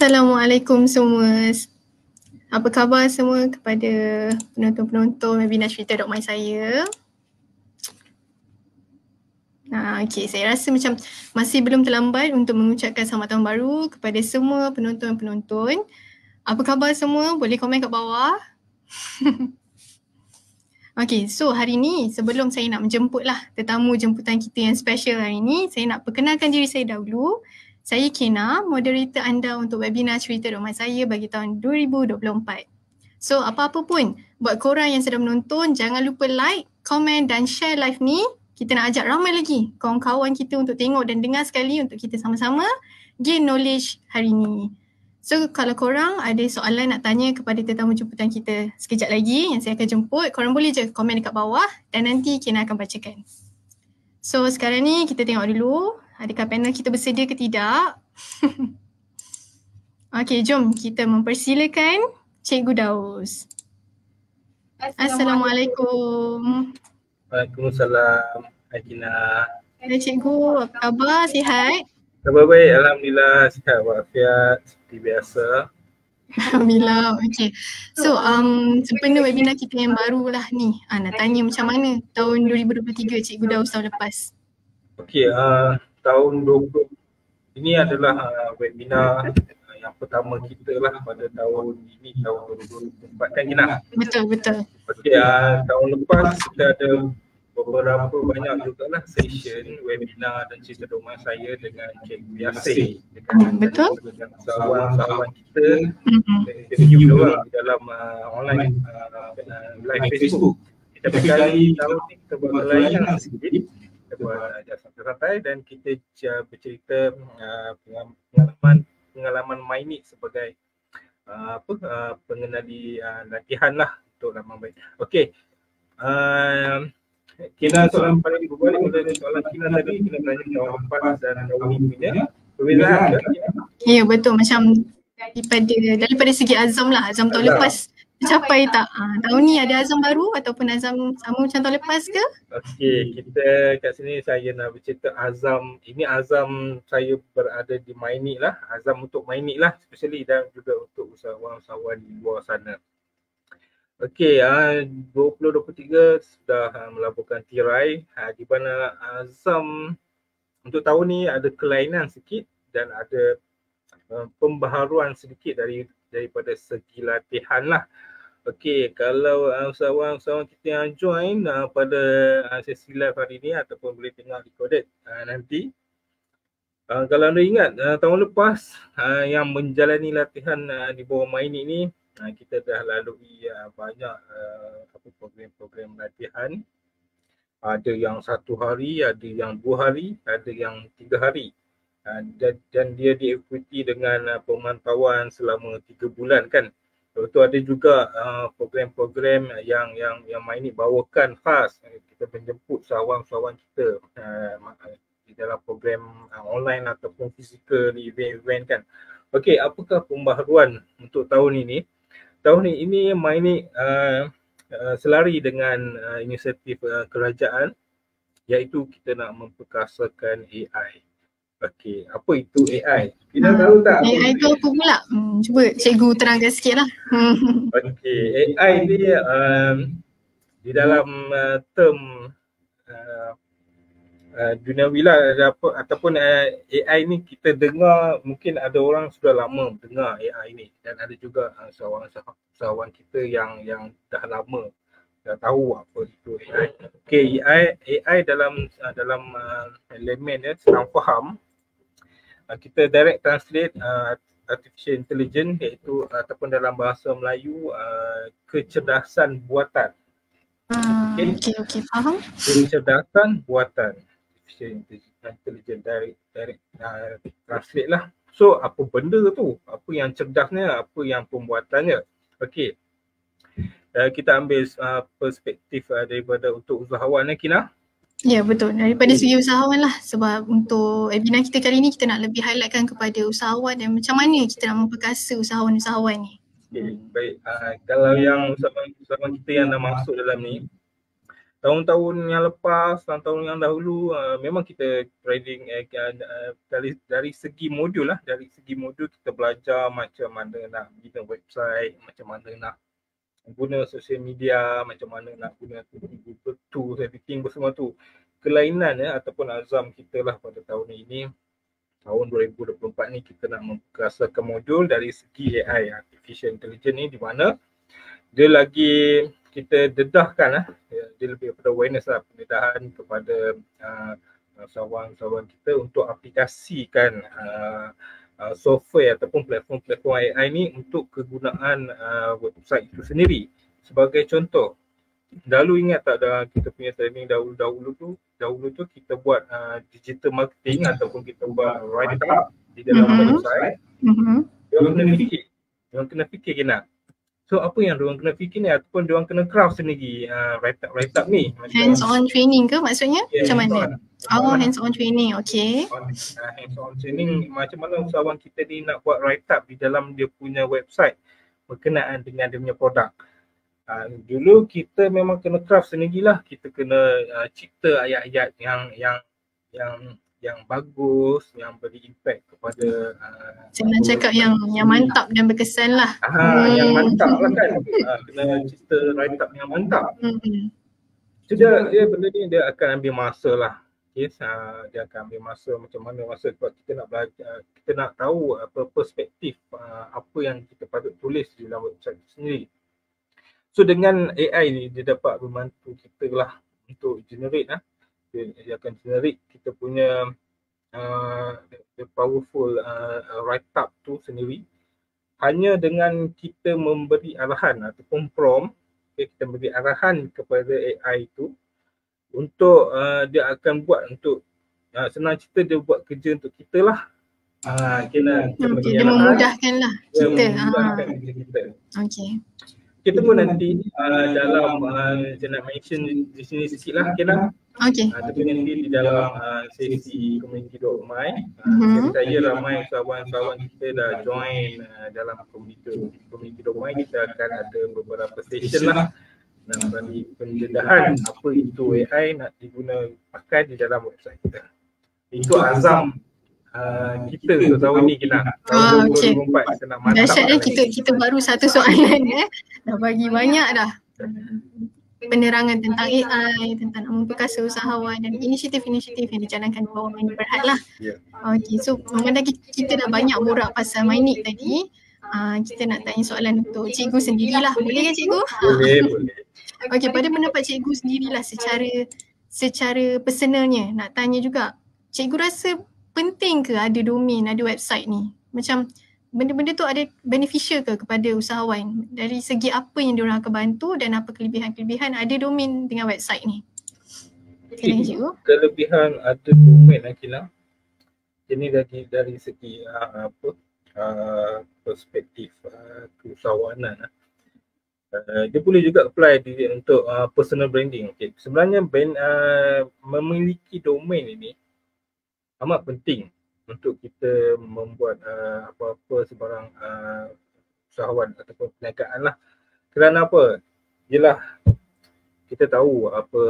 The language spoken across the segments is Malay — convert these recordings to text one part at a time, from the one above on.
Assalamualaikum semua. Apa khabar semua kepada penonton-penonton webinar cerita.my saya? Okey, saya rasa macam masih belum terlambat untuk mengucapkan selamat tahun baru kepada semua penonton-penonton. Apa khabar semua? Boleh komen kat bawah. Okey, so hari ni sebelum saya nak menjemputlah tetamu jemputan kita yang special hari ni, saya nak perkenalkan diri saya dahulu. Saya Kina, moderator anda untuk webinar cerita.my saya bagi tahun 2024. So apa-apa pun buat korang yang sedang menonton, jangan lupa like, komen dan share live ni. Kita nak ajak ramai lagi kawan-kawan kita untuk tengok dan dengar sekali untuk kita sama-sama gain knowledge hari ni. So kalau korang ada soalan nak tanya kepada tetamu jemputan kita sekejap lagi yang saya akan jemput, korang boleh je komen dekat bawah dan nanti Kina akan bacakan. So sekarang ni kita tengok dulu adakah panel kita bersedia ke tidak. Okey, jom kita mempersilakan Cikgu Daus. Assalamualaikum. Waalaikumsalam. Hai Kina. Hai Cikgu, apa khabar? Sihat? Khabar baik, Alhamdulillah. Sihat walafiat seperti biasa. Alhamdulillah. Okey. So sempena webinar kita yang baru lah ni, nak tanya macam mana tahun 2023 Cikgu Daus tahun lepas? Okey, tahun 20 ini adalah webinar yang pertama kita lah pada tahun ini, tahun 2024 kan Kina? Betul. Okey, tahun lepas kita ada beberapa banyak jugalah session webinar dan cerita rumah saya dengan Cikgu Yasir. Betul. Dengan sahabat-sahabat kita, interview orang di dalam online live Facebook. Kita berkali tahun ni kita buat kelainan sedikit. Kita buat santai-santai dan kita bercerita pengalaman Mainit sebagai pengenali latihan lah untuk laman baik. Okey. Kina soalan paling berbalik pada soalan Kina tadi, Kina tanya tahun lepas dan tahun ini punya perbezaan ke? Ya betul, macam daripada segi azam lah, azam tahun lepas tercapai tak? Tahun ni ada azam baru ataupun azam sama macam tahun lepas ke? Okey, kita kat sini saya nak bercerita azam, ini azam saya berada di Mainit lah, azam untuk Mainit lah especially dan juga untuk usahawan-usahawan di luar sana. Okey, 2023 sudah melabuhkan tirai, di mana azam untuk tahun ni ada kelainan sikit dan ada pembaharuan sedikit daripada segi latihan lah. Okey, kalau usahawan-usahawan kita yang join pada sesi live hari ni ataupun boleh tengok recorded nanti. Kalau anda ingat tahun lepas yang menjalani latihan di bawah Mainit ni, kita dah lalui banyak program-program latihan. Ada yang 1 hari, ada yang 2 hari, ada yang 3 hari. Dan dia diikuti dengan pemantauan selama 3 bulan kan. Lepas tu ada juga program-program yang Mainit bawakan khas. Kita menjemput sahawan-sahawan kita di dalam program online ataupun fizikal event-event kan. Okey, apakah pembaharuan untuk tahun ini? Tahun ini Mainit selari dengan inisiatif kerajaan, iaitu kita nak memperkasakan AI. Okey, apa itu AI? Kita tahu tak? AI itu apa pula? Cuba cikgu terangkan sikit lah. Okey, AI ni di dalam term duniawi lah ataupun AI ni kita dengar, mungkin ada orang sudah lama dengar AI ni dan ada juga sahawan kita yang dah lama dah tahu apa itu AI. Okey, AI dalam elemen senang faham, kita direct translate artificial intelligence, iaitu ataupun dalam bahasa Melayu kecerdasan buatan. Okey, faham. Kecerdasan buatan, intelligent direct translate lah. So apa benda tu? Apa yang cerdasnya? Apa yang pembuatannya? Okey. Kita ambil perspektif daripada untuk usahawan Kina. Ya betul, daripada segi usahawan lah, sebab untuk webinar kita kali ni kita nak lebih highlightkan kepada usahawan dan macam mana kita nak memperkasa usahawan-usahawan ni. Okay, baik. Kalau yang usahawan kita yang dah masuk dalam ni, tahun-tahun yang lepas, tahun-tahun yang dahulu memang kita trading dari segi modul lah, dari segi modul kita belajar macam mana nak bina website, macam mana nak guna social media, macam mana nak guna Google Tools, editing semua tu. Kelainan ataupun azam kita lah pada tahun ini, tahun 2024 ni, kita nak memperkasakan modul dari segi AI, Artificial Intelligence ni, di mana dia lagi kita dedahkan lah, dia lebih kepada awareness lah, pendedahan kepada usahawan-usahawan kita untuk aplikasikan software ataupun platform-platform AI ni untuk kegunaan website itu sendiri. Sebagai contoh, dahulu ingat tak kita punya training dahulu tu kita buat digital marketing ataupun kita buat write up di dalam website. Diorang kena fikir kena. So apa yang diorang kena fikir ni, ataupun diorang kena craft sendiri write up ni. Hands on training ke maksudnya? Macam mana? Hands on training, okay. Hands on training macam mana usahawan kita ni nak buat write up di dalam dia punya website berkenaan dengan dia punya produk. Dulu kita memang kena craft sendirilah, kita kena cipta ayat-ayat yang bagus, yang beri impact kepada senang cakap yang mantap dan berkesan lah. Yang mantap lah kan. Kena cipta write up yang mantap. Dia benda ni dia akan ambil masa lah. Yes, dia akan ambil masa, macam mana masa sebab kita nak belajar, kita nak tahu apa perspektif apa yang kita patut tulis di dalam website sendiri. So dengan AI ni dia dapat membantu kita lah untuk generate dia akan generate kita punya the powerful write up tu sendiri hanya dengan kita memberi arahan ataupun prompt. Kita beri arahan kepada AI tu untuk dia akan buat untuk senang cerita dia buat kerja untuk kita lah. Dia memudahkan lah kita. Okay. Kita pun nanti dalam saya nak mention di sini sikit lah Kena. Okay. Tapi nanti di dalam sesi community.my saya ramai usahawan-usahawan kita dah join dalam community.my. Kita akan ada beberapa session lah nak bagi pendedahan apa itu AI nak diguna pakai di dalam website kita. Itu azam kita untuk tahun ni Kena. Okay. Dahsyat kita baru satu soalan dah bagi banyak dah penerangan tentang AI, tentang nak memperkasa usahawan dan inisiatif-inisiatif yang dijalankan di bawah Mindit Berhad lah. Okay, so memandang kita dah banyak borak pasal Mindit tadi, kita nak tanya soalan untuk cikgu sendirilah. Boleh kan cikgu? Boleh. Okay, pada pendapat cikgu sendirilah secara personalnya nak tanya juga, cikgu rasa penting ke ada domain, ada website ni? Macam benda-benda tu ada beneficial ke kepada usahawan? Dari segi apa yang diorang akan bantu dan apa kelebihan-kelebihan ada domain dengan website ni? Kelebihan ada domain Akila. Ini dari segi perspektif keusahawanan. Dia boleh juga apply untuk personal branding. Okay. Sebenarnya memiliki domain ini amat penting untuk kita membuat apa-apa sebarang usahawan ataupun perniagaan lah. Kerana apa? Yelah, kita tahu apa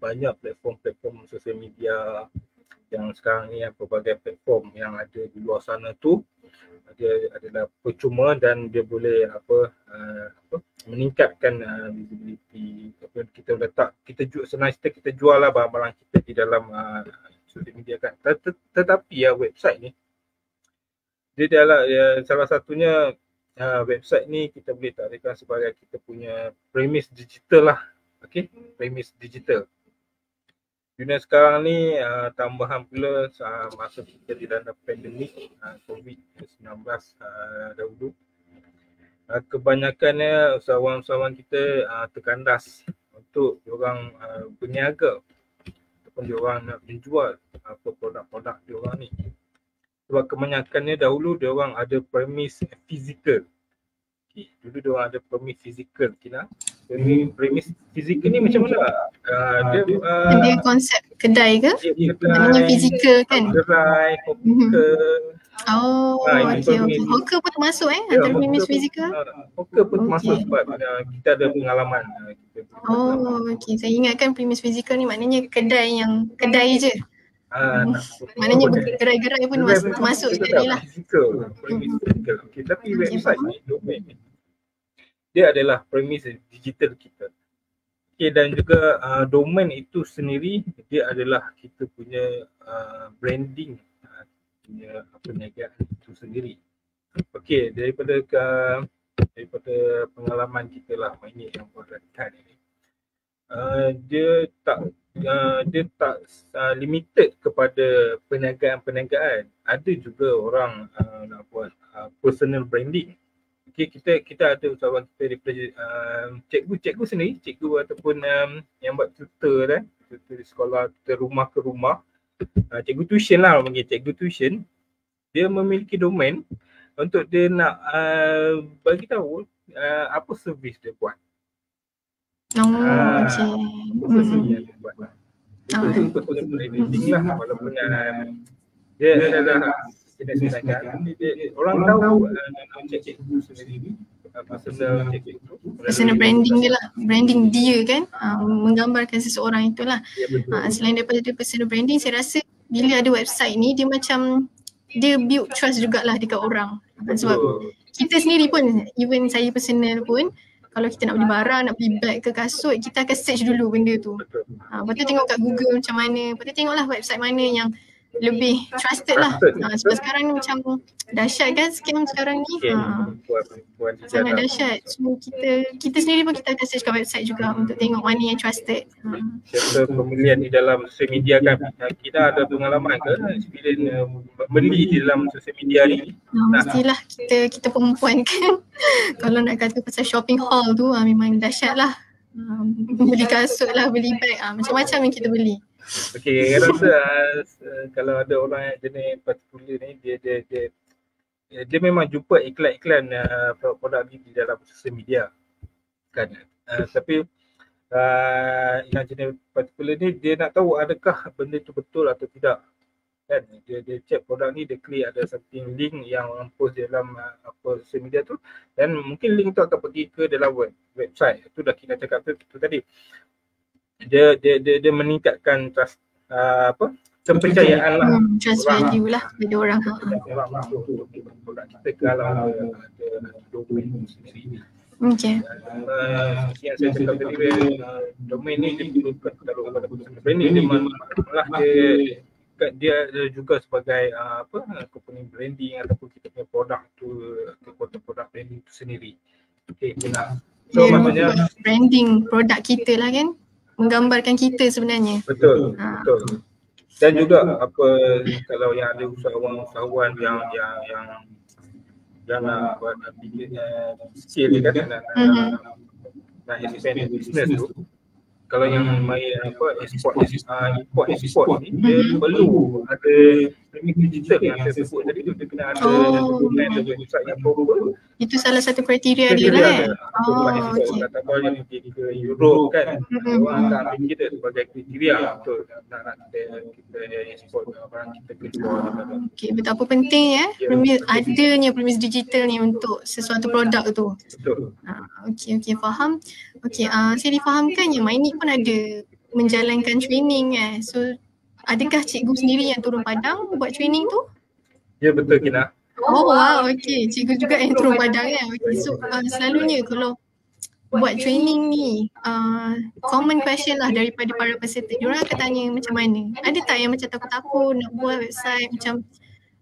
banyak platform-platform sosial media yang sekarang ni, pelbagai platform yang ada di luar sana tu dia adalah percuma dan dia boleh meningkatkan visibility. Senang kita jual lah barang-barang kita di dalam sosial media kan. Tetapi website ni dia adalah salah satunya website ni kita boleh taklifkan sebagai kita punya premis digital lah. Okay, premis digital. Dunia sekarang ni tambahan pula masa kita di dalam pandemik COVID-19 dahulu, kebanyakannya usahawan-usahawan kita terkandas untuk diorang berniaga ataupun diorang nak menjual produk-produk diorang ni. Sebab kebanyakannya dahulu diorang ada premis fizikal. Dulu diorang ada premis fizikal. Premis fizikal ni macam mana? Dia konsep kedai ke? Namanya fizikal kan? Kedai, hawker. Okay. Hawker pun termasuk antara premis fizikal? Hawker pun termasuk sebab kita ada pengalaman. Kita Oh, okey. Saya ingatkan premis fizikal ni maknanya kedai je. Maknanya gerai-gerai pun termasuk sekali lah. Premis fizikal. Okay, tapi website ni, domain ni, dia adalah premis digital kita. Okay, dan juga domain itu sendiri dia adalah kita punya branding punya perniagaan itu sendiri. Okay, daripada pengalaman kita lah ini yang buatan ini, dia tak limited kepada perniagaan. Ada juga orang nak buat personal branding. Okay, kita ada usahawan kita daripada cikgu sendiri, cikgu ataupun yang buat tutor kan, tutor di sekolah, tutor rumah ke rumah, cikgu tuition lah, panggil cikgu tuition. Dia memiliki domain untuk dia nak bagi tahu apa servis dia buat. Okey. Servis yang dia buat. Itu personal branding lah, walaupun dia adalah jenis perniagaan. Orang tahu cikgu sendiri, personal branding dia lah, branding dia kan, menggambarkan seseorang itulah. Selain daripada personal branding, saya rasa bila ada website ni dia macam dia build trust jugalah dekat orang. Sebab kita sendiri pun, even saya personal pun, kalau kita nak beli barang, nak beli beg ke kasut, kita akan search dulu benda tu. Lepas tu tengok kat Google macam mana, lepas tu tengoklah website mana yang lebih trusted lah. Sebab sekarang ni macam dahsyat kan scam sekarang ni. Sangat dahsyat. So kita sendiri pun kita akan search kat website juga untuk tengok mana yang trusted. Serta pembelian di dalam sosial media kan, kita ada pengalaman ke experience beli di dalam sosial media ni? Mestilah kita perempuan kan. Kalau nak kata pasal shopping haul tu memang dahsyat lah. Beli kasut lah, beli beg, macam-macam yang kita beli. Okay, saya rasa kalau ada orang yang jenis particular ni, dia memang jumpa iklan-iklan produk ni di dalam sosial media kan. Tapi yang jenis particular ni, dia nak tahu adakah benda tu betul atau tidak kan. Dia check produk ni, dia klik ada something link yang post dalam sosial media tu, dan mungkin link tu akan pergi ke dalam website. Itu dah kita cakap tu tadi. Dia meningkatkan trust, kepercayaan lah, trust value lah bagi orang. Produk kita kalau ada domain sendiri. Okay. Yang saya cakap tadi, domain ni dia perlukan taruh pada personal branding. Dia malah dia juga sebagai company branding ataupun kita punya produk tu, produk branding tu sendiri. Okay, benar. So maksudnya branding produk kita lah kan, menggambarkan kita sebenarnya. Betul. Dan juga kalau yang ada usahawan yang nak buat kecil kan, nak expand business tu, kalau yang main import export ni, dia perlu ada streaming digital yang saya sebut tadi tu. Dia kena ada domain atau website yang proper. Itu salah satu kriteria dia lah. Okay. Katakan yang pergi ke Europe kan, orang akan ambil kita sebagai kriteria untuk nak kita export barang kita ke luar. Okay, betapa penting adanya premis digital ni untuk sesuatu produk tu. Betul. Okay, faham. Okay, saya difahamkan yang Mainit pun ada menjalankan training So adakah cikgu sendiri yang turun padang buat training tu? Ya, betul Kina. Oh wow, okay. Cikgu juga yang turun padang Okay, so selalunya kalau buat training ni, common question lah daripada para peserta. Diorang akan tanya macam mana? Ada tak yang macam takut-takut nak buat website, macam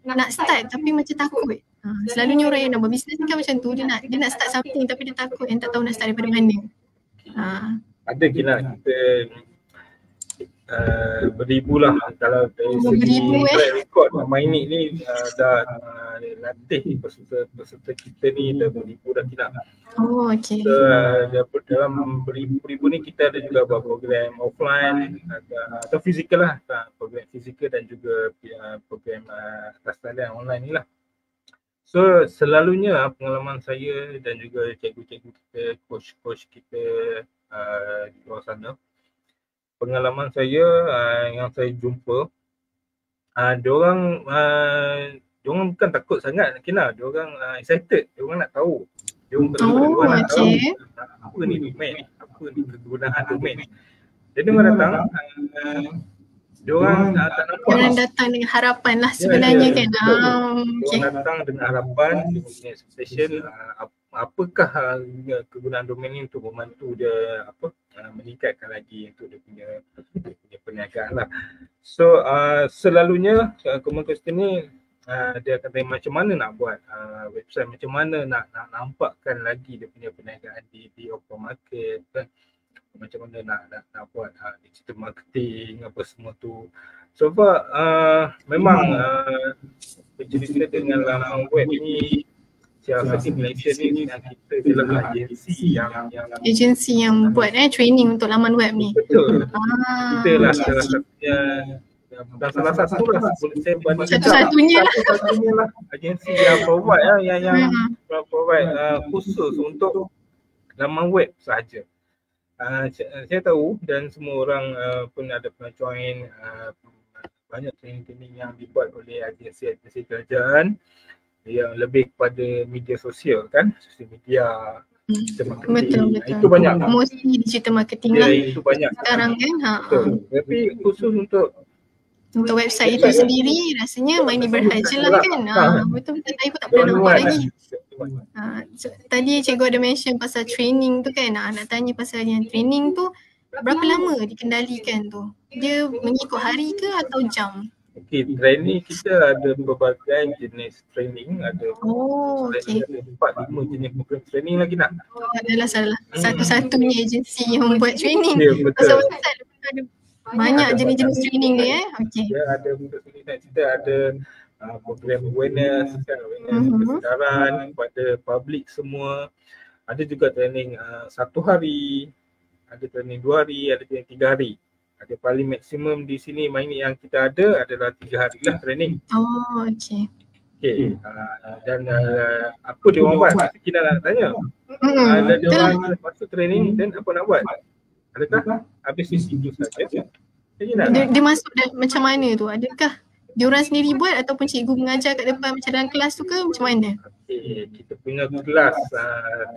nak start tapi macam takut? Selalunya orang yang nak buat bisnes ni kan macam tu, dia nak start something tapi dia takut yang tak tahu nak start daripada mana. Ada Kina, kita beribu lah kalau dari segi record Mainit ni dah latih peserta kita ni dah beribu dah Kina. Okay. So, dalam beribu-ribu ni kita ada juga buat program offline atau fizikal lah, program fizikal dan juga program atas talian online ni lah. So selalunya pengalaman saya dan juga cikgu-cikgu kita, coach-coach kita di luar sana, pengalaman saya yang saya jumpa, diorang bukan takut sangat Kina, diorang excited, diorang nak tahu. Diorang nak tahu apa ni domain, apa apa ni kegunaan domain. Jadi orang datang, diorang tak nampak. Diorang datang dengan harapan lah sebenarnya kan. Diorang datang dengan harapan, dia punya expectation apakah kegunaan domain ni untuk membantu dia meningkatkan lagi untuk dia punya perniagaan lah. So selalunya common question ni dia akan tanya macam mana nak buat website, macam mana nak nampakkan lagi dia punya perniagaan di open market kan, macam mana nak buat digital marketing apa semua tu. So far memang bercerita dengan laman web ni, Siasati Malaysia ni kita adalah agensi yang buat training untuk laman web ni. Betul. Kita lah salah satunya, dan salah satu lah satu-satunya lah agensi yang provide yang provide khusus untuk laman web sahaja. Saya tahu dan semua orang pun ada pernah join banyak training yang dibuat oleh agensi kerajaan yang lebih kepada media sosial kan, sosial media, digital marketing. Betul. Itu banyak. Mostly digital marketing lah. Itu banyak sekarang kan. Tapi khusus untuk website itu sendiri rasanya money berharga lah kan. Betul-betul saya pun tak pernah nampak lagi. Tadi cikgu ada mention pasal training tu kan. Nak tanya pasal yang training tu berapa lama dikendalikan tu? Dia mengikut hari ke atau jam? Okey, training kita ada berbagai jenis training, ada 4-5 jenis program training lagi nak. Adalah salah satu-satunya agensi yang membuat training. Ya, betul. Ada banyak jenis-jenis training dia Okey. Ya, ada untuk training kita ada program awareness, kesedaran kepada public semua. Ada juga training 1 hari, ada training 2 hari, ada training 3 hari. Ada paling maksimum di sini yang kita ada adalah 3 hari lah training. Okey. Okey. Dan apa dia orang buat? Kita nak tanya. Ada dia orang masuk training dan apa nak buat? Adakah habis itu saja? Dia masuk macam mana tu? Adakah dia orang sendiri buat ataupun cikgu mengajar kat depan macam dalam kelas tu ke macam mana? Okey, kita punya kelas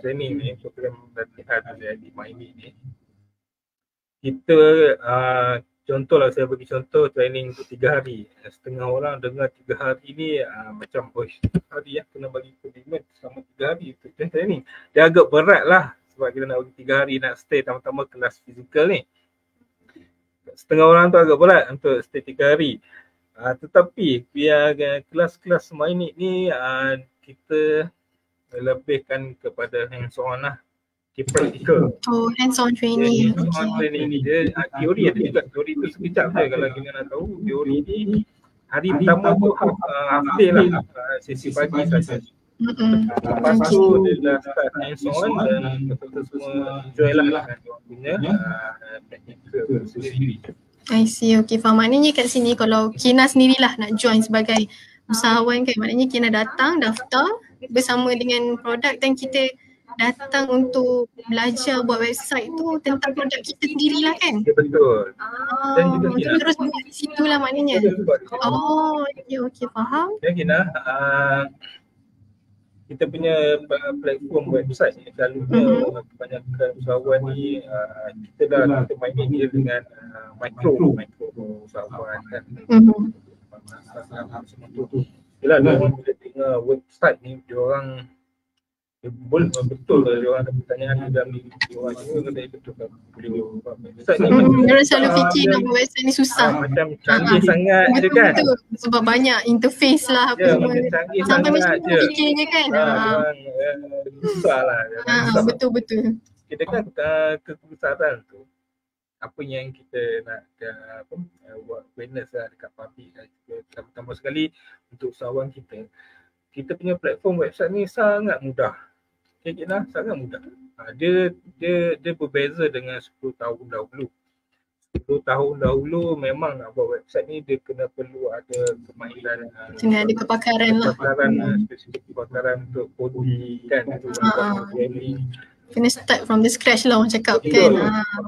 training ni, program latihan di MyMe ni. Kita contohlah, saya bagi contoh training untuk 3 hari. Setengah orang dengar 3 hari ni macam 3 hari kena bagi komitmen selama 3 hari untuk training. Dia agak berat lah sebab kita nak bagi 3 hari nak stay tambah-tambah kelas fizikal ni. Setengah orang tu agak berat untuk stay 3 hari. Tetapi biar kelas-kelas MyMe ni kita lebihkan kepada hands-on lah. Practical. Hands-on training. Hands-on training ni dia teori ada juga. Teori tu sekejap je kalau kita nak tahu. Teori ni hari pertama tu half day lah, sesi pagi saja. Lepas tu dia dah start hands-on dan kita semua enjoy lah punya practical sendiri. I see. Okay, faham. Maknanya kat sini kalau Kina sendirilah nak join sebagai usahawan kan, maknanya Kina datang daftar bersama dengan produk dan kita datang untuk belajar buat website tu tentang produk kita sendirilah kan? Ya, betul. Dan juga kita terus buat di situ lah maknanya. Okay, faham. Dan Kina, kita punya platform website ni selalunya kebanyakan usahawan ni kita main dia dengan micro usahawan kan. Semua tu. Yelah, bila tengok website ni diorang boleh betul kalau dia orang ada pertanyaan dalam diri dia orang juga kata betul kan boleh buat website ni. Dia selalu fikir nak buat website ni susah. Macam canggih sangat je kan. Sebab banyak interface lah apa semua. Sampai macam tu fikirnya kan. Susah lah. Betul. Kita kan kebesaran tu apa yang kita nak buat awareness lah dekat public dan juga tambah sekali untuk usahawan kita. Kita punya platform website ni sangat mudah. Sangat mudah. Dia berbeza dengan 10 tahun dahulu. 10 tahun dahulu memang nak buat website ni dia kena perlu ada kemahiran. Kena ada kepakaran lah. Spesifik kepakaran untuk coding kan. Kena start from the scratch lah orang cakap kan.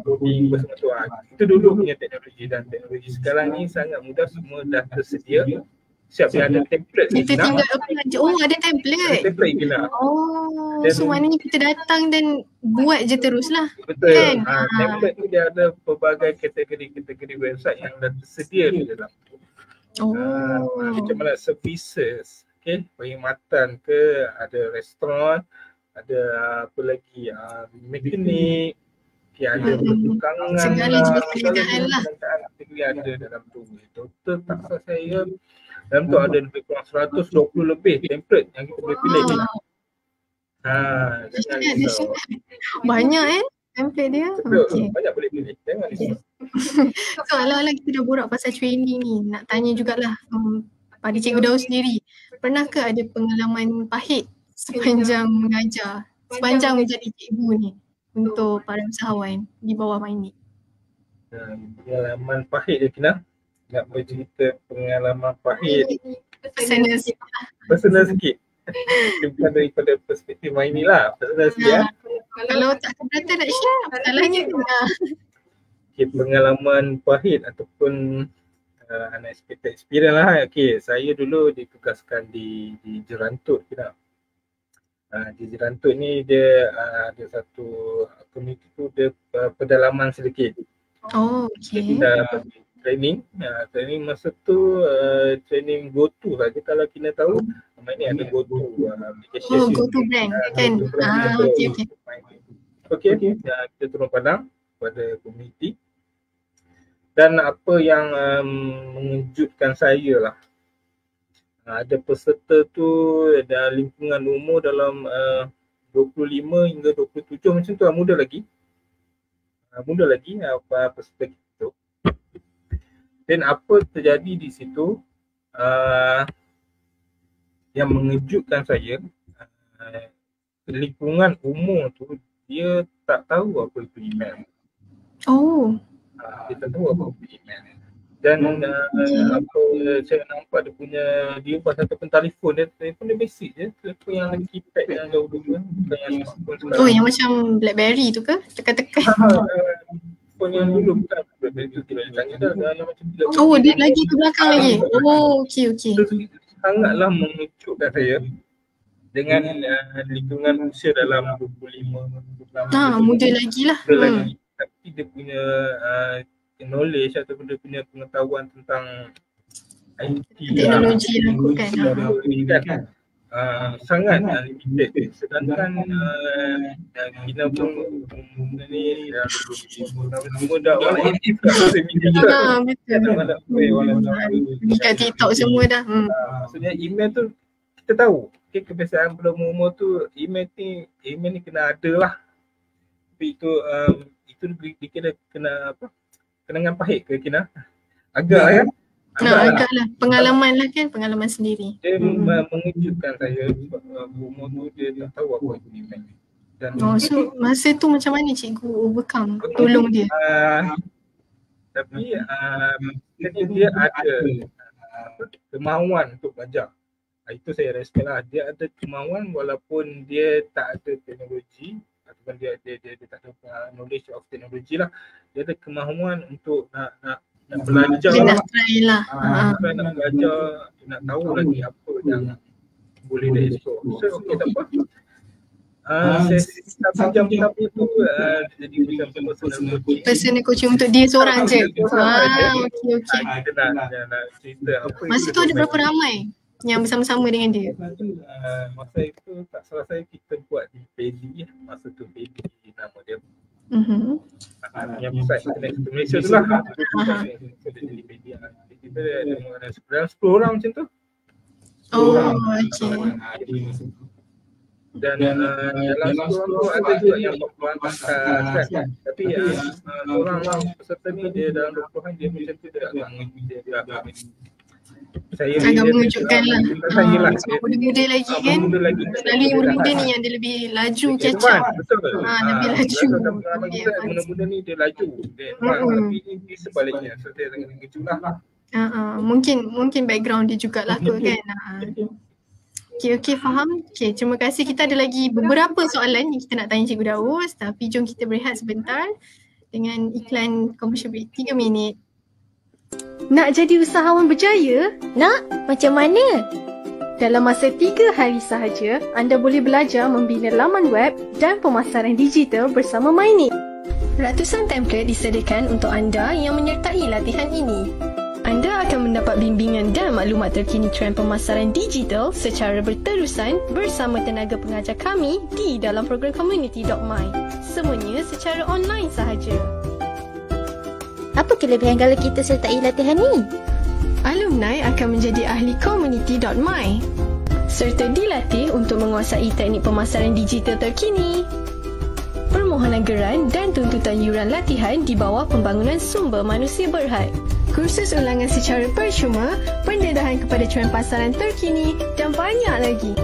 Coding bersama tu. Itu dulu punya teknologi dan teknologi sekarang ni sangat mudah, semua dah tersedia. Siap dia ada template ni. Kita tinggal apply je. Oh, ada Ada template. template Gina. Oh, Dan- so maknanya kita datang dan buat je terus lah. Betul. Kan? Template ni dia ada pelbagai kategori-kategori website yang dah tersedia di dalam tu. Oh. Macam mana services, okay, perkhidmatan ke, ada restoran, ada apa lagi, mekanik, okay, ada pertukangan, Segala jenis perniagaan lah. kategori ada dalam tu. Total tak salah saya dalam tu ada lebih kurang 120 lebih template yang kita boleh pilih. Jangan risau. Banyak template dia. Betul, Okay. banyak boleh pilih. Jangan risau. So ala-ala kita dah borak pasal training ni, nak tanya jugalah pada Cikgu Daud sendiri, pernah ke ada pengalaman pahit sepanjang mengajar, sepanjang menjadi cikgu ni untuk para usahawan di bawah Mainit? Pengalaman pahit je Kina. Nak bercerita pengalaman pahit Personal personal sikit. Bukan daripada perspektif Mainit lah, personal sikit Kalau tak keberatan nak share, apa salahnya ke? Okay, pengalaman pahit ataupun unexpected experience lah. Okay, saya dulu ditugaskan di Jerantut Kina. Di Jerantut ni dia ada satu komuniti tu dia pedalaman sedikit. Oh, Jadi okay. dah bagi training. Training masa tu training GoTo saja. Kalau kita tahu ni ada GoTo application. Oh, go to brand kan? Okay. Okay, kita turun padang pada komuniti. Dan apa yang mengejutkan saya lah, ada peserta tu ada lingkungan umur dalam 25 hingga 27 macam tu lah, muda lagi peserta kita tu. Dan apa terjadi di situ yang mengejutkan saya, lingkungan umur tu dia tak tahu apa itu email. Oh, Dia tak tahu apa itu email. Dan apa saya nampak dia pasal telefon dia basic je, telefon yang keypad yang dahulu kan, bukan yang smartphone sekarang. oh yang macam BlackBerry tu ke? Tekan-tekan. Telefon yang dulu bukan BlackBerry tu, tidak tanya dah yang macam Oh, dia lagi ke belakang lagi. Oh, okay. Itu sangatlah mengejutkan saya dengan lingkungan usia dalam 25 Muda lagi lah. lagi, tapi dia punya knowledge ataupun dia punya pengetahuan tentang IT Teknologi lah kan. kan sangat limited. Sedangkan kita pun ni semua dah orang aktif kat social media. Betul. Dekat TikTok semua dah. Maksudnya email tu kita tahu. Okay, kebiasaan pada umur tu email ni kena ada lah. Tapi itu dikira kena apa? Kenangan pahit ke Kina? Agak kan? Agak lah. Pengalaman lah kan, pengalaman sendiri. Dia mengejutkan saya sebab umur tu dia tak tahu apa itu email. Dan So masa tu macam mana cikgu overcome, tolong dia? Tapi dia ada kemahuan untuk belajar. Itu saya respect lah. Dia ada kemahuan walaupun dia tak ada teknologi ataupun dia tak ada knowledge of teknologi lah. Dia ada kemahuan untuk nak belajar. Dia nak try lah. Nak belajar, nak tahu lagi apa yang boleh dia explore. So okay, tak apa. Sesi 1 jam pertama tu jadi macam personal coaching untuk dia seorang je. Okay. Kita nak cerita apa. Masa tu ada berapa ramai yang bersama-sama dengan dia? Masa itu tak salah saya kita buat di Pedi. Masa tu Pedi nama dia. Yang pusat internet Malaysia tu lah. Di Pedi. Kita ada 10 orang macam tu. Oh, okay. Dan dalam 10 orang tu ada juga yang berperantas kan. Tapi orang peserta ni dia dalam 20-an dia macam tu dia agak mengejutkan lah. Sebab muda-muda lagi kan. Selalu yang muda-muda ni yang dia lebih laju catch up. Lebih laju. Muda-muda ni dia laju. Tapi ini sebaliknya. So dia sangat kejut lah. Mungkin background dia jugalah kot kan. Okay, faham. Okay, terima kasih. Kita ada lagi beberapa soalan yang kita nak tanya Cikgu Daus, tapi jom kita berehat sebentar dengan iklan commercial break 3 minit. Nak jadi usahawan berjaya? Nak? Macam mana? Dalam masa 3 hari sahaja, anda boleh belajar membina laman web dan pemasaran digital bersama MyNik. Ratusan template disediakan untuk anda yang menyertai latihan ini. Anda akan mendapat bimbingan dan maklumat terkini trend pemasaran digital secara berterusan bersama tenaga pengajar kami di dalam program Community.my. Semuanya secara online sahaja. Apa kelebihan kalau kita sertai latihan ni? Alumni akan menjadi ahli Community.my serta dilatih untuk menguasai teknik pemasaran digital terkini. Permohonan geran dan tuntutan yuran latihan di bawah pembangunan sumber manusia berhad. Kursus ulangan secara percuma, pendedahan kepada trend pasaran terkini dan banyak lagi.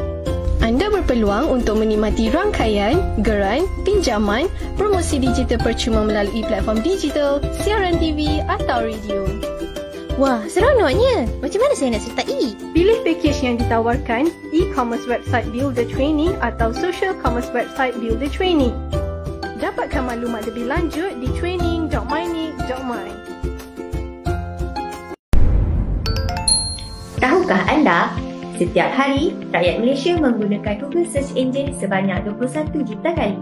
Anda berpeluang untuk menikmati rangkaian, geran, pinjaman, promosi digital percuma melalui platform digital, siaran TV atau radio. Wah, seronoknya. Macam mana saya nak sertai? Pilih pakej yang ditawarkan, e-commerce website builder training atau social commerce website builder training. Dapatkan maklumat lebih lanjut di training.mynik.my. Tahukah anda, setiap hari rakyat Malaysia menggunakan Google Search Engine sebanyak 21 juta kali.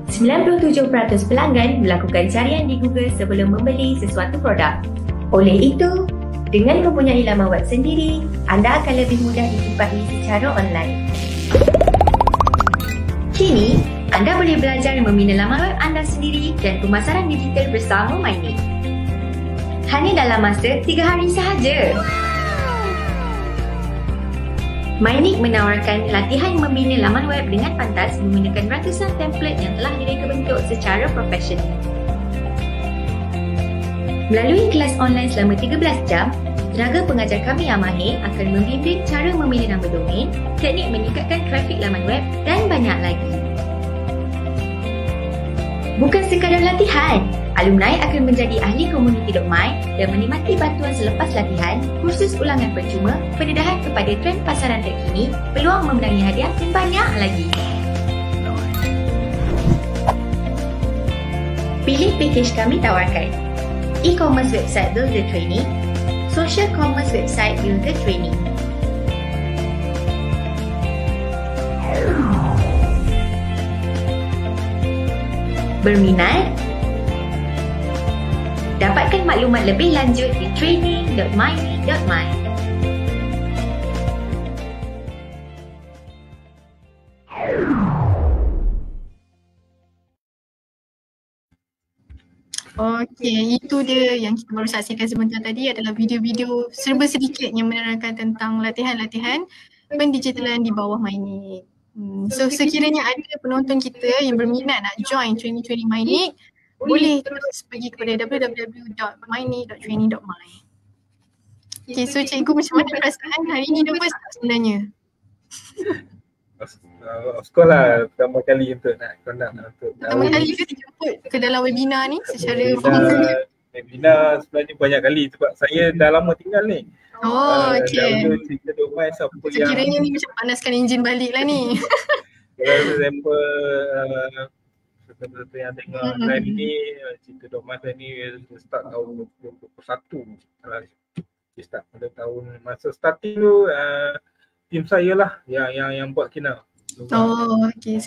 97% pelanggan melakukan carian di Google sebelum membeli sesuatu produk. Oleh itu, dengan mempunyai laman web sendiri, anda akan lebih mudah dijumpai secara online. Kini, anda boleh belajar membina laman web anda sendiri dan pemasaran digital bersama MyNik. Hanya dalam masa 3 hari sahaja. MyNik menawarkan latihan membina laman web dengan pantas menggunakan ratusan template yang telah direka bentuk secara profesional. Melalui kelas online selama 13 jam, tenaga pengajar kami yang mahir akan membimbing cara memilih nama domain, teknik meningkatkan trafik laman web dan banyak lagi. Bukan sekadar latihan, alumni akan menjadi ahli Community.my dan menikmati bantuan selepas latihan, kursus ulangan percuma, pendedahan kepada trend pasaran terkini, peluang memenangi hadiah dan banyak lagi. Pilih pakej kami tawarkan: e-commerce website builder training, social commerce website builder training. Berminat? Dapatkan maklumat lebih lanjut di training.mynik.my. Okey, itu dia yang kita baru saksikan sebentar tadi adalah video-video serba sedikit yang menerangkan tentang latihan-latihan pendigitalan di bawah MyNik. So sekiranya ada penonton kita yang berminat nak join training MyNik, boleh terus pergi kepada www.mynik.training.my. Okay, so cikgu macam mana perasaan hari ni nervous tak sebenarnya? Of course lah, pertama kali untuk nak conduct untuk pertama kali ke dijemput ke dalam webinar ni secara webinar sebenarnya banyak kali sebab saya dah lama tinggal ni. Oh, okey. Dahulu cerita domai siapa yang sekiranya ni macam panaskan enjin balik lah ni. Sampel seperti yang tengok live ni, cerita domai saya ni start tahun 2021. Dia start pada tahun masa starting tu tim saya lah yang buat kina. Oh, okey.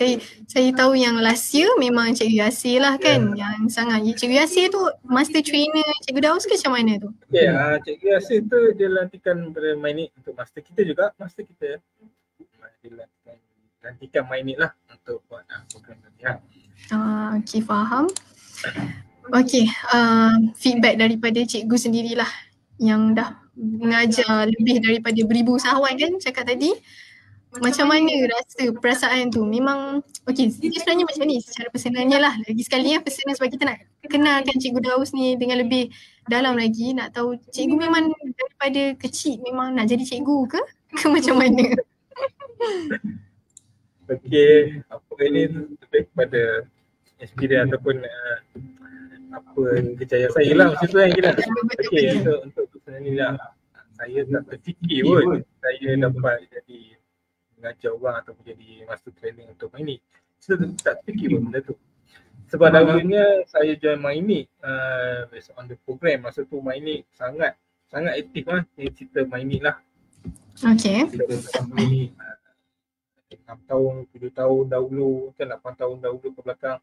Saya tahu yang last year memang Cikgu Yasir lah kan, yang sangat. Cikgu Yasir tu master trainer Cikgu Daus ke macam mana tu? Okay, Cikgu Yasir tu dia lantikan pada MyNik untuk master kita juga, master kita. Dia lantikan MyNik lah untuk buat program latihan. Okey, faham. Okey, feedback daripada cikgu sendirilah yang dah mengajar lebih daripada beribu usahawan kan cakap tadi. Macam mana rasa perasaan tu? Memang okey, dia sebenarnya macam ni secara personalnya lah. Lagi sekali personal sebab kita nak kenalkan Cikgu Daus ni dengan lebih dalam lagi, nak tahu cikgu memang daripada kecil memang nak jadi cikgu ke macam mana? Okey, apa ini lebih kepada experience ataupun apa kejayaan saya lah macam tu kan kita. Okey, untuk personally lah saya tak terfikir pun saya dapat jadi mengajar orang ataupun jadi master training untuk MyNik. Saya tak fikir pun benda tu. Sebab dahulunya saya join MyNik based on the program. Masa tu MyNik sangat sangat aktif lah. Ini cerita MyNeed lah. Okay. Kita MyNeed 6 tahun, 7 tahun dahulu, kan 8 tahun dahulu ke belakang.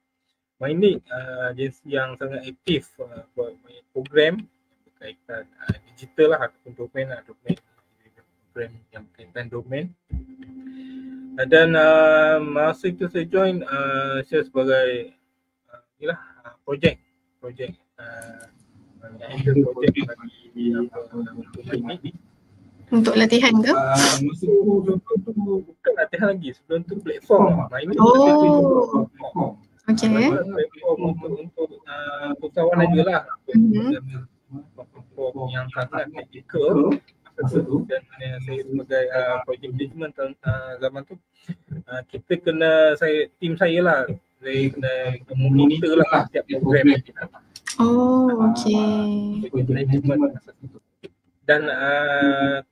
MyNeed agensi yang sangat aktif buat banyak program berkaitan digital lah ataupun domain program yang berkaitan domain. Dan masa itu saya join saya sebagai projek projek bagi untuk MyNeed. Untuk latihan ke? Masa tu bukan latihan lagi, sebelum tu platform. MyNeed Oh. Okay. Platform untuk usahawan aja lah. Platform yang sangat teknikal. Dan saya sebagai project management zaman tu, kita kena, tim saya lah, saya kena monitor lah setiap program yang kita. Oh, okay. Management. Dan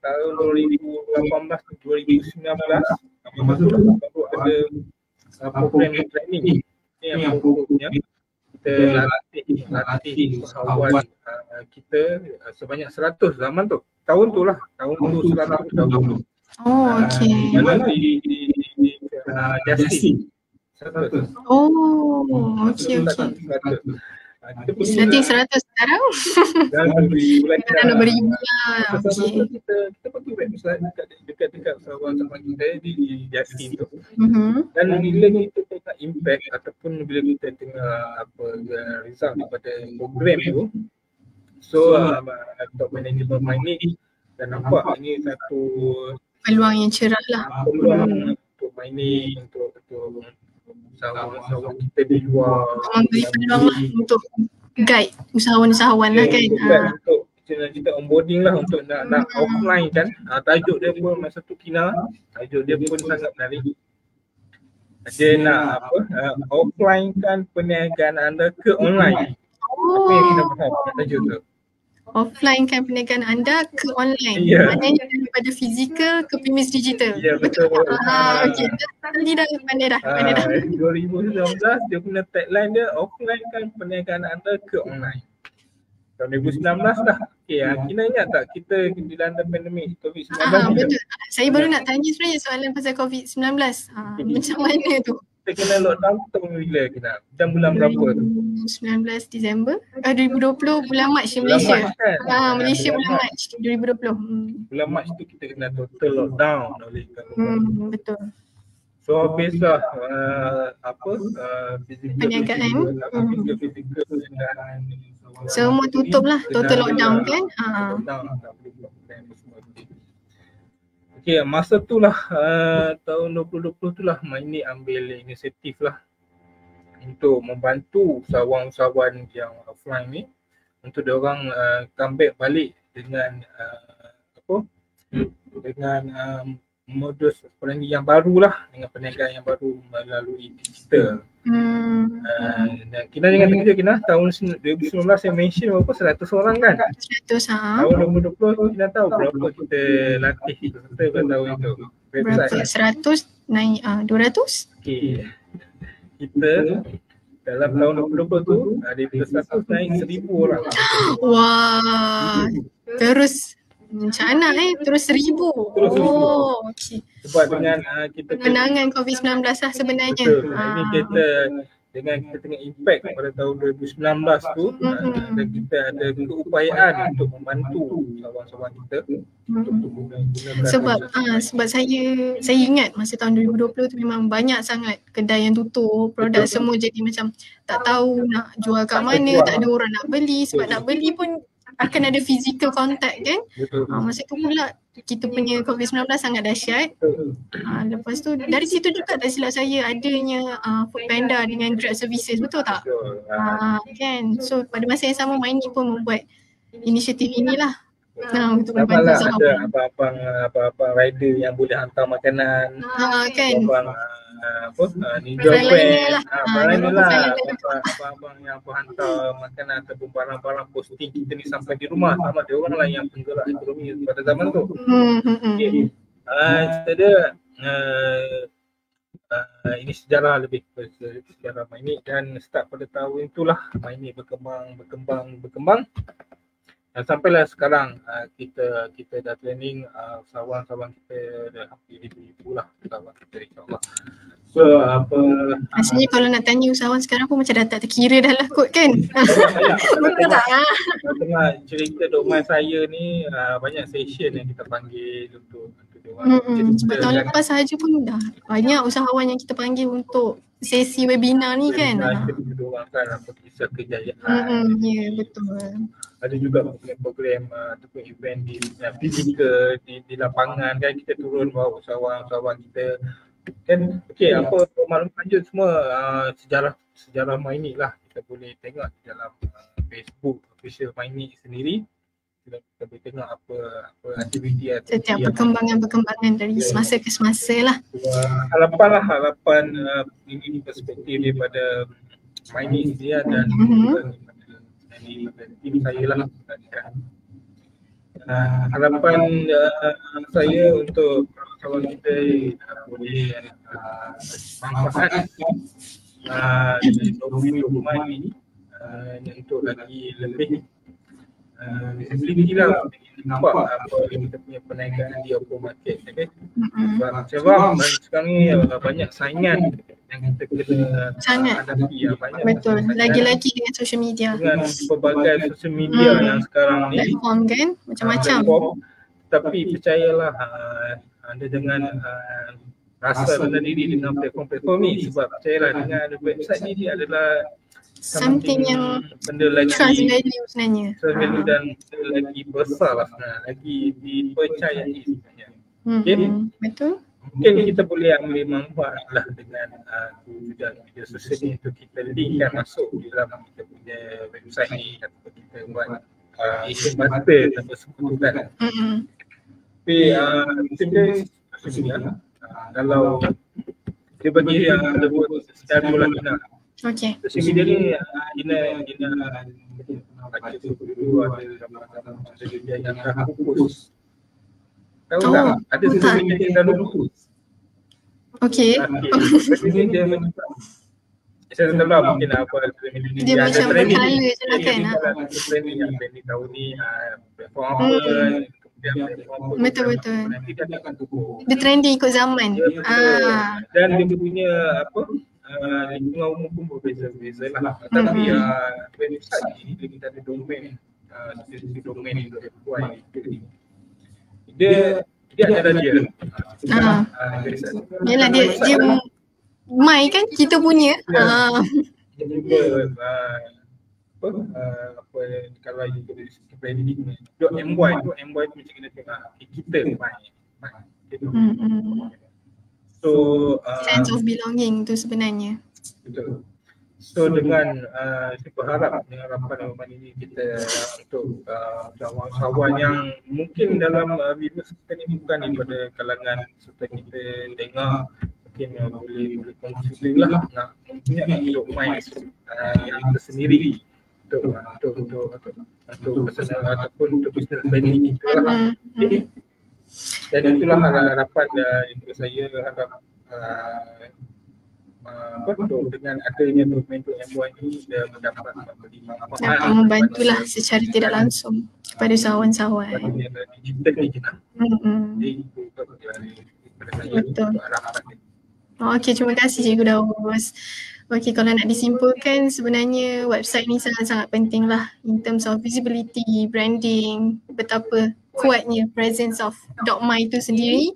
tahun 2018-2019 baru ada program training. Ini yang fokusnya kita latih usahawan kita sebanyak 100 zaman tu. Tahun tu lah, tahun tu 100 tahun. Oh, okay. Di Justin. 100. Oh, okay. Setting 100 sekarang. Dan Dah beribu lah. Okay. Kita pergi website dekat usahawan kita di Justin tu. Dan bila kita tengok impact ataupun bila kita tengok result daripada program tu, so top management MyNeed dan nampak ini satu peluang yang cerah lah. Peluang untuk MyNeed, untuk usahawan-usahawan kita di luar. Memberi peluang lah untuk guide usahawan-usahawan lah kan. Untuk kita onboarding lah untuk nak offline kan. Tajuk dia pun masa tu Kina, tajuk dia pun sangat menarik. Dia nak offline kan perniagaan anda ke online. Apa yang kita faham tajuk tu? Offline kan perniagaan anda ke online. Maknanya daripada fizikal ke premis digital. Ya, betul. Okey. Tadi dah pandai dah. 2019 dia punya tagline dia offline kan perniagaan anda ke online. Tahun 2019 dah. Okey, Kina ingat tak kita dilanda pandemik COVID-19? Betul. Saya baru nak tanya sebenarnya soalan pasal COVID-19. Macam mana tu? Kita kena lockdown tahun bila Kina? Jam bulan berapa tu? 19 Disember 2020 bulan Mac Malaysia. Malaysia bulan Mac 2020. Bulan Mac tu kita kena total lockdown oleh government. Betul. So habislah perniagaan. Fizikal semua tutup lah, total lockdown kan. Okay, masa tu lah tahun 2020 tu lah MyNeed ambil inisiatif lah untuk membantu usahawan-usahawan yang offline ni untuk diorang comeback balik dengan dengan modus perniagaan yang baru lah, dengan perniagaan yang baru melalui digital. Dan Kina jangan terkejut Kina, tahun 2019 saya mention berapa 100 orang kan? 100 Tahun 2020 Kina tahu berapa kita latih peserta pada tahun itu? Berapa? 100 naik 200? Okay. Kita dalam tahun 2020 tu daripada 100 naik 1000 orang. Wah. Terus macam mana terus 1000. Oh, okey. Sebab dengan kita kemenangan COVID-19 lah sebenarnya. Ini kita dengan kita tengok impact pada tahun 2019 tu dan kita ada keupayaan untuk membantu kawan-kawan kita untuk gunakan sebab saya ingat masa tahun 2020 tu memang banyak sangat kedai yang tutup, produk semua jadi macam tak tahu nak jual kat mana, tak ada orang nak beli, sebab nak beli pun akan ada physical contact kan. Masa tu pula kita punya COVID-19 sangat dahsyat. Lepas tu dari situ juga tak silap saya adanya Foodpanda dengan Grab Services, betul tak? Kan. So pada masa yang sama MyNeed pun membuat inisiatif inilah. Untuk membantu ada apa-apa rider yang boleh hantar makanan. Kan. Ninja Van, abang-abang yang hantar makanan ataupun barang-barang posting kita ni sampai di rumah, sama dia orang lah yang penggerak ekonomi pada zaman tu. Okay. Cerita dia ini sejarah lebih sejarah MyNeed dan start pada tahun itulah MyNeed berkembang. Sampailah sekarang kita dah training usahawan-usahawan kita dah hampir 1,000 lah usahawan kita, insyaAllah. So rasanya kalau nak tanya usahawan sekarang pun macam dah tak terkira dah lah kot kan. Betul tak? Tengah cerita domain saya ni banyak session yang kita panggil untuk sebab tahun lepas sahaja pun dah banyak usahawan yang kita panggil untuk sesi webinar ni kan. Kita dorangkan apa kisah kejayaan. Ya, betul. Ada juga program-program ataupun event di fizikal di lapangan kan, kita turun bawa usahawan kita kan. Okey, apa maklumat lanjut semua sejarah Mainik lah kita boleh tengok di dalam Facebook official Mainik sendiri. Kita boleh tengok apa aktiviti setiap perkembangan dari semasa ke semasa lah. Harapan ini perspektif daripada Mainik dia dan tim saya lah. Harapan saya untuk kawan kita boleh manfaat dari dokumen ini untuk lagi lebih visibility lah, nampak apa kita punya perniagaan di open market. Okay? Sebab sekarang ni banyak saingan yang kita kena hadapi. Banyak betul, lagi-lagi dengan social media, dengan pelbagai social media yang sekarang ni platform kan, macam-macam. Tapi percayalah, anda jangan rasa rendah diri dengan platform ni, sebab percayalah dengan website ni dia adalah something yang benda lagi trust value sebenarnya. Trust value dan lagi besar lah sebenarnya, lagi dipercayai sebenarnya. Okay? Betul. Mungkin kita boleh ambil manfaat lah dengan kewujudan media sosial ni untuk kita linkkan masuk di dalam kita punya website ni, ataupun kita buat Asian Butter atau sebutan. Tapi sebenarnya kalau dia bagi yang ada buat secara bola kita. Okey. Social media ni Gina baca dulu ada dalam social media yang dah pupus. Tahu tak? Ada social media yang dah pupus. Okey. Social media saya tak tahu mungkin apa social media dia macam berkala je lah kan. Trending yang trending tahun ni platform apa, kemudian platform apa. Betul. Nanti dia akan pupus. Dia trending ikut zaman. Dan dia punya lingkungan umum pun berbeza-beza lah. Tapi website ni kita ada domain, spesifik domain untuk FY dia ada dia. Yalah dia mai kan kita punya. Dia juga apa kalau kita branding .my tu macam kita tengok kita mai. So sense of belonging tu sebenarnya. Betul. So dengan saya berharap dengan harapan ini kita untuk usahawan yang mungkin dalam video kita ni bukan daripada kalangan serta kita tengok, mungkin boleh consider lah nak punya domain yang tersendiri untuk personal ataupun untuk business branding kita lah. Okay. Dan itulah harapan untuk saya harap dengan adanya domain untuk MY ini dia mendapat membantulah secara tidak langsung kepada usahawan-usahawan. Betul. Okey, terima kasih Cikgu Daus. Okey, kalau nak disimpulkan sebenarnya website ni sangat-sangat penting lah in terms of visibility, branding, betapa kuatnya presence of .my itu sendiri.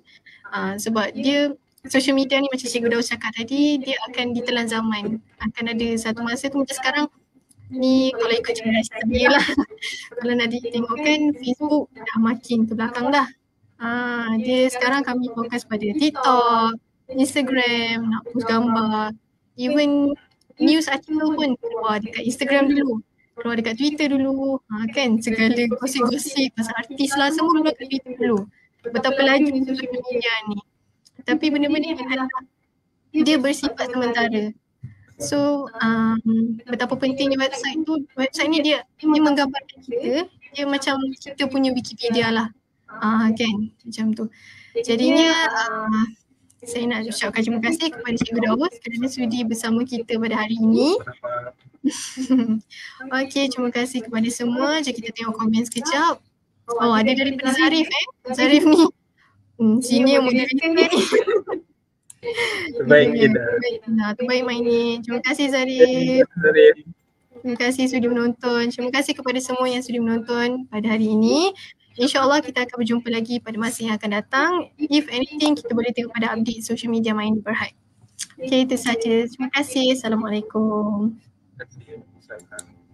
Sebab dia social media ni macam Cikgu Daus cakap tadi, dia akan ditelan zaman. Akan ada satu masa tu macam sekarang ni kalau ikut cerita dia lah. Kalau nak ditengokkan Facebook dah makin ke belakang dah. Dia sekarang kami fokus pada TikTok, Instagram, nak post gambar. Even news artikel pun keluar dekat Instagram dulu, keluar dekat Twitter dulu. Kan segala gosip-gosip pasal artis lah semua keluar dekat Twitter dulu. Betapa laju social media ni. Tapi benda-benda ni dia bersifat sementara. So betapa pentingnya website tu. Website ni dia menggambarkan kita. Dia macam kita punya Wikipedia lah. Kan macam tu. Jadinya saya nak ucapkan terima kasih kepada Cikgu Daus kerana sudi bersama kita pada hari ini. Okey, terima kasih kepada semua. Jom kita tengok komen sekejap. Oh, ada daripada Zarif Zarif ni. Senior moderator ni. Terbaik kita. Terbaik main ni. Terima kasih Zarif. Terima kasih sudi menonton. Terima kasih kepada semua yang sudi menonton pada hari ini. InsyaAllah kita akan berjumpa lagi pada masa yang akan datang. If anything, kita boleh tengok pada update social media Main Berhad. Okay, itu saja. Terima kasih. Assalamualaikum. Terima kasih.